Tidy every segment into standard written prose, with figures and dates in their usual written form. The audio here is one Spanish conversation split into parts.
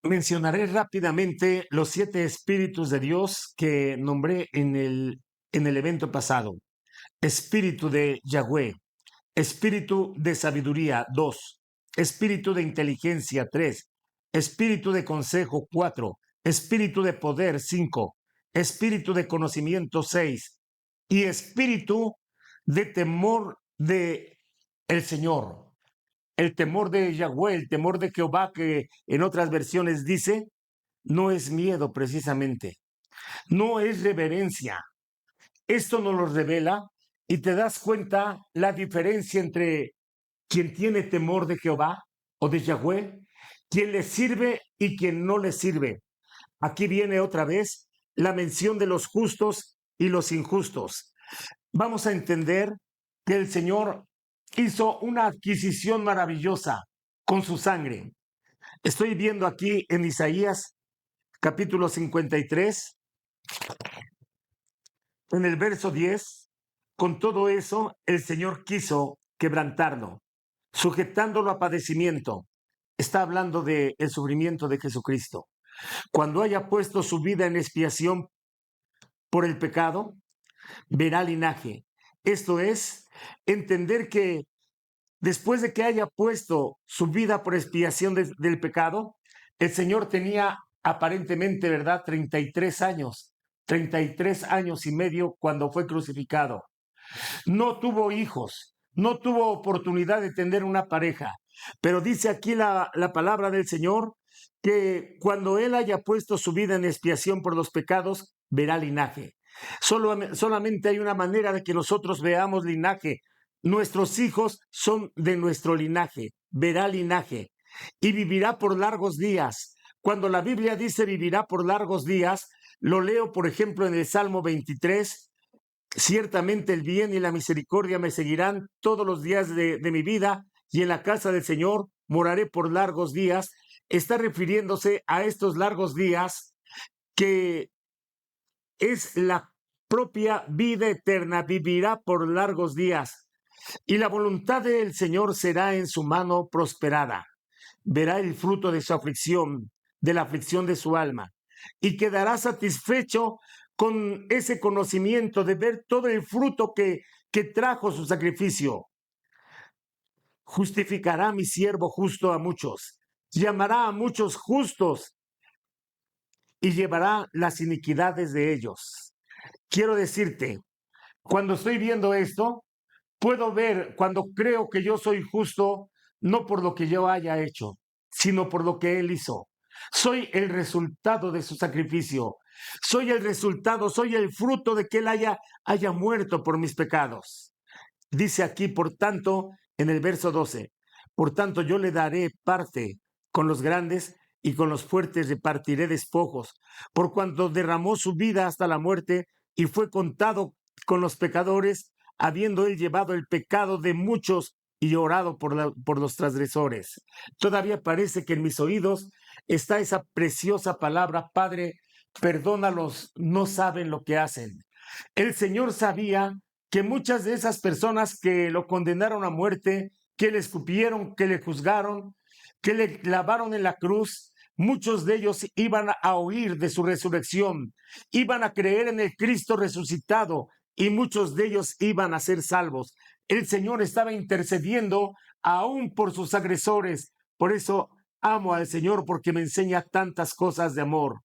Mencionaré rápidamente los 7 espíritus de Dios que nombré en el evento pasado. Espíritu de Yahweh, espíritu de sabiduría, 2, espíritu de inteligencia, 3, espíritu de consejo, 4, espíritu de poder, 5, espíritu de conocimiento, 6, y espíritu de temor de el Señor. El temor de Yahweh, el temor de Jehová, que en otras versiones dice, no es miedo precisamente, no es reverencia. Esto nos lo revela y te das cuenta la diferencia entre quien tiene temor de Jehová o de Yahweh, quien le sirve y quien no le sirve. Aquí viene otra vez la mención de los justos y los injustos. Vamos a entender que el Señor hizo una adquisición maravillosa con su sangre. Estoy viendo aquí en Isaías capítulo 53, en el verso 10, con todo eso el Señor quiso quebrantarlo, sujetándolo a padecimiento. Está hablando del sufrimiento de Jesucristo. Cuando haya puesto su vida en expiación por el pecado, verá linaje. Esto es, entender que después de que haya puesto su vida por expiación del pecado, el Señor tenía aparentemente, ¿verdad?, 33 años, 33 años y medio cuando fue crucificado. No tuvo hijos, no tuvo oportunidad de tener una pareja, pero dice aquí la palabra del Señor que cuando Él haya puesto su vida en expiación por los pecados, verá linaje. Solamente hay una manera de que nosotros veamos linaje. Nuestros hijos son de nuestro linaje, verá linaje y vivirá por largos días. Cuando la Biblia dice vivirá por largos días, lo leo, por ejemplo, en el Salmo 23, ciertamente el bien y la misericordia me seguirán todos los días de mi vida, y en la casa del Señor moraré por largos días. Está refiriéndose a estos largos días que es la propia vida eterna, vivirá por largos días. Y la voluntad del Señor será en su mano prosperada. Verá el fruto de su aflicción, de la aflicción de su alma, y quedará satisfecho con ese conocimiento de ver todo el fruto que trajo su sacrificio. Justificará mi siervo justo a muchos, llamará a muchos justos y llevará las iniquidades de ellos. Quiero decirte, cuando estoy viendo esto, puedo ver cuando creo que yo soy justo, no por lo que yo haya hecho, sino por lo que Él hizo. Soy el resultado de su sacrificio. Soy el resultado, soy el fruto de que Él haya muerto por mis pecados. Dice aquí, por tanto, en el verso 12, por tanto yo le daré parte con los grandes y con los fuertes repartiré despojos, por cuanto derramó su vida hasta la muerte y fue contado con los pecadores, habiendo él llevado el pecado de muchos y orado por los transgresores. Todavía parece que en mis oídos está esa preciosa palabra, Padre, perdónalos, no saben lo que hacen. El Señor sabía que muchas de esas personas que lo condenaron a muerte, que le escupieron, que le juzgaron, que le clavaron en la cruz, muchos de ellos iban a oír de su resurrección, iban a creer en el Cristo resucitado y muchos de ellos iban a ser salvos. El Señor estaba intercediendo aún por sus agresores. Por eso amo al Señor, porque me enseña tantas cosas de amor.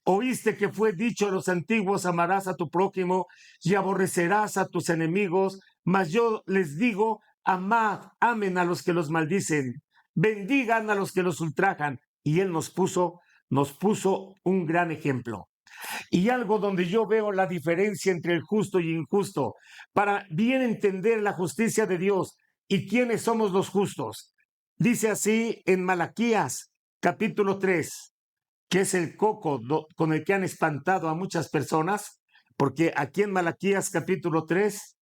Oíste que fue dicho a los antiguos, amarás a tu prójimo y aborrecerás a tus enemigos, mas yo les digo, amad, amen a los que los maldicen, bendigan a los que los ultrajan. Y Él nos puso un gran ejemplo. Y algo donde yo veo la diferencia entre el justo y injusto, para bien entender la justicia de Dios y quiénes somos los justos. Dice así en Malaquías, capítulo 3, que es el coco con el que han espantado a muchas personas, porque aquí en Malaquías capítulo 3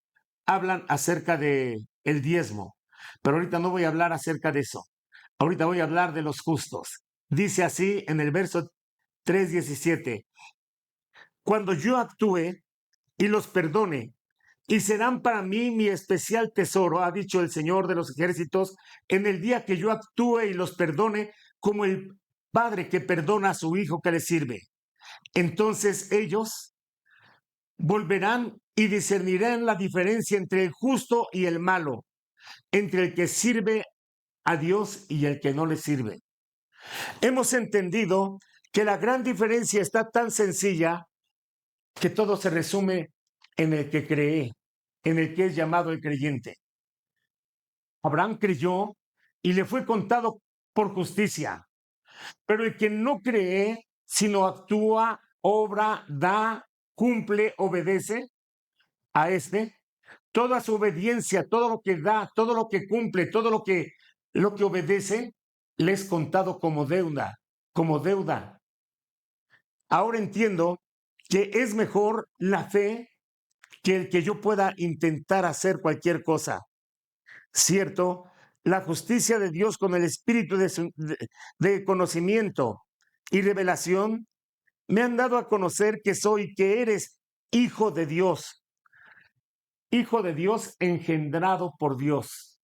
hablan acerca de el diezmo, pero ahorita no voy a hablar acerca de eso. Ahorita voy a hablar de los justos. Dice así en el verso 3:17, cuando yo actúe y los perdone, y serán para mí mi especial tesoro, ha dicho el Señor de los ejércitos, en el día que yo actúe y los perdone, como el padre que perdona a su hijo que le sirve. Entonces ellos volverán y discernirán la diferencia entre el justo y el malo, entre el que sirve a Dios y el que no le sirve. Hemos entendido que la gran diferencia está tan sencilla que todo se resume en el que cree, en el que es llamado el creyente. Abraham creyó y le fue contado por justicia, pero el que no cree, sino actúa, obra, da, cumple, obedece a este, toda su obediencia, todo lo que da, todo lo que cumple, todo lo que obedece, le es contado como deuda, como deuda. Ahora entiendo que es mejor la fe que el que yo pueda intentar hacer cualquier cosa. Cierto, la justicia de Dios con el espíritu de conocimiento y revelación me han dado a conocer que eres hijo de Dios engendrado por Dios.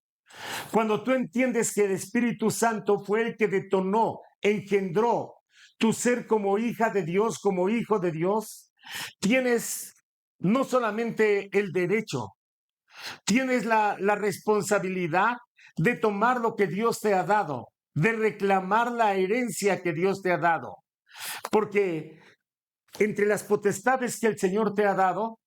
Cuando tú entiendes que el Espíritu Santo fue el que detonó, engendró tu ser como hija de Dios, como hijo de Dios, tienes no solamente el derecho, tienes la responsabilidad de tomar lo que Dios te ha dado, de reclamar la herencia que Dios te ha dado. Porque entre las potestades que el Señor te ha dado,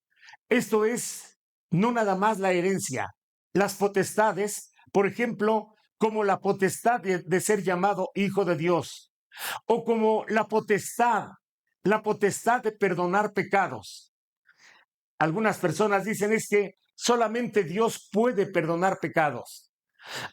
esto es no nada más la herencia. Las potestades, por ejemplo, como la potestad de ser llamado hijo de Dios, o como la potestad de perdonar pecados. Algunas personas dicen es que solamente Dios puede perdonar pecados.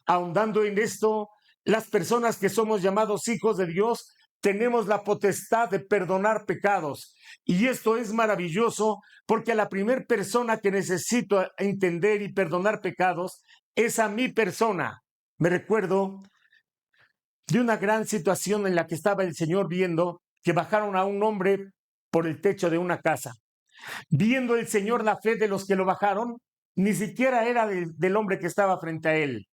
Ahondando en esto, las personas que somos llamados hijos de Dios tenemos la potestad de perdonar pecados. Y esto es maravilloso porque la primera persona que necesito entender y perdonar pecados es a mi persona. Me recuerdo de una gran situación en la que estaba el Señor viendo que bajaron a un hombre por el techo de una casa. Viendo el Señor la fe de los que lo bajaron, ni siquiera era del hombre que estaba frente a él.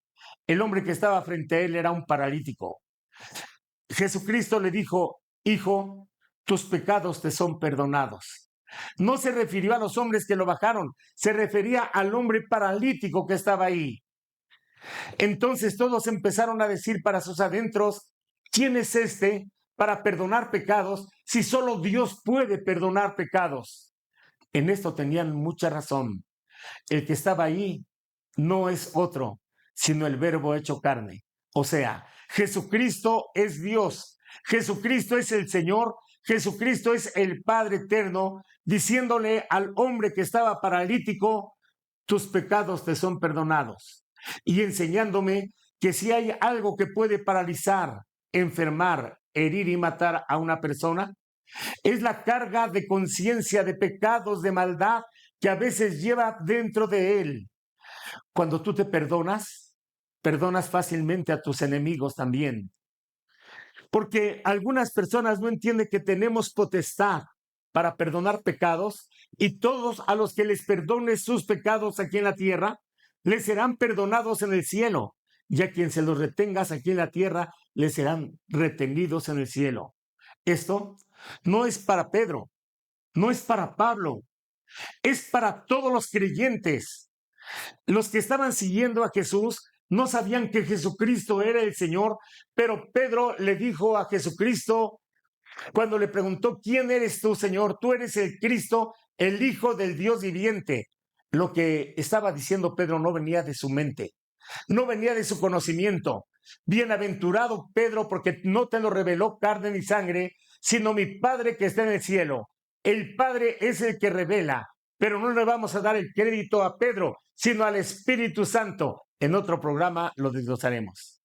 El hombre que estaba frente a él era un paralítico. Jesucristo le dijo, hijo, tus pecados te son perdonados. No se refirió a los hombres que lo bajaron, se refería al hombre paralítico que estaba ahí. Entonces todos empezaron a decir para sus adentros, ¿quién es este para perdonar pecados si solo Dios puede perdonar pecados? En esto tenían mucha razón. El que estaba ahí no es otro, sino el Verbo hecho carne. O sea, Jesucristo es Dios, Jesucristo es el Señor, Jesucristo es el Padre eterno, diciéndole al hombre que estaba paralítico, tus pecados te son perdonados. Y enseñándome que si hay algo que puede paralizar, enfermar, herir y matar a una persona, es la carga de conciencia de pecados, de maldad que a veces lleva dentro de él. Cuando tú te perdonas, perdonas fácilmente a tus enemigos también. Porque algunas personas no entienden que tenemos potestad para perdonar pecados y todos a los que les perdones sus pecados aquí en la tierra, les serán perdonados en el cielo. Y a quien se los retengas aquí en la tierra, les serán retenidos en el cielo. Esto no es para Pedro, no es para Pablo, es para todos los creyentes. Los que estaban siguiendo a Jesús no sabían que Jesucristo era el Señor, pero Pedro le dijo a Jesucristo, cuando le preguntó, ¿quién eres tú, Señor? Tú eres el Cristo, el Hijo del Dios viviente. Lo que estaba diciendo Pedro no venía de su mente, no venía de su conocimiento. Bienaventurado Pedro, porque no te lo reveló carne ni sangre, sino mi Padre que está en el cielo. El Padre es el que revela, pero no le vamos a dar el crédito a Pedro, sino al Espíritu Santo. En otro programa lo desglosaremos.